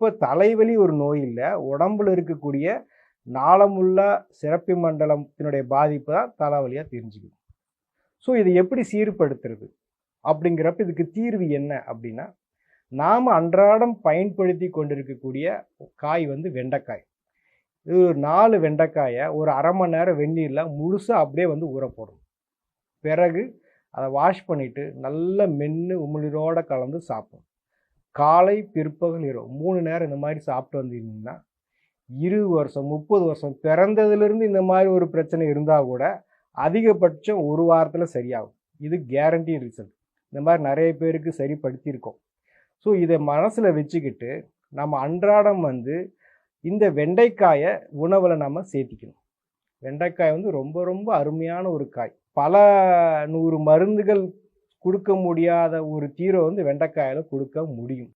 இப்போ தலைவலி ஒரு நோய் இல்லை, உடம்புல இருக்கக்கூடிய நாளமுள்ள சிறப்பி மண்டலத்தினுடைய பாதிப்பு தான் தலைவலியாக தெரிஞ்சுக்குது. ஸோ இதை எப்படி சீர்படுத்துறது அப்படிங்கிறப்ப இதுக்கு தீர்வு என்ன அப்படின்னா, நாம் அன்றாடம் பயன்படுத்தி கொண்டிருக்கக்கூடிய காய் வந்து வெண்டைக்காய். இது ஒரு 4 வெண்டைக்காயை ஒரு அரை மணி நேரம் வெந்நீரில் முழுசாக அப்படியே வந்து ஊற போடணும். பிறகு அதை வாஷ் பண்ணிவிட்டு நல்லா மென்று உமிழ்நீரோடு கலந்து சாப்பிடணும். காலை பிற்பகல் இரவு 3 நேரம் இந்த மாதிரி சாப்பிட்டு வந்தீங்கன்னா 20 வருஷம் 30 வருஷம் பிறந்ததுலேருந்து இந்த மாதிரி ஒரு பிரச்சனை இருந்தால் கூட அதிகபட்சம் ஒரு வாரத்தில் சரியாகும். இது கேரண்டி ரிசல்ட். இந்த மாதிரி நிறைய பேருக்கு சரிப்படுத்தியிருக்கோம். ஸோ இதை மனசில் வச்சுக்கிட்டு நம்ம அன்றாடம் வந்து இந்த வெண்டைக்காயை உணவில் நம்ம சேர்த்திக்கணும். வெண்டைக்காய் வந்து ரொம்ப ரொம்ப அருமையான ஒரு காய். பல 100 மருந்துகள் கொடுக்க முடியாத ஒரு தீர்வை வந்து வெண்டைக்காயில் கொடுக்க முடியும்.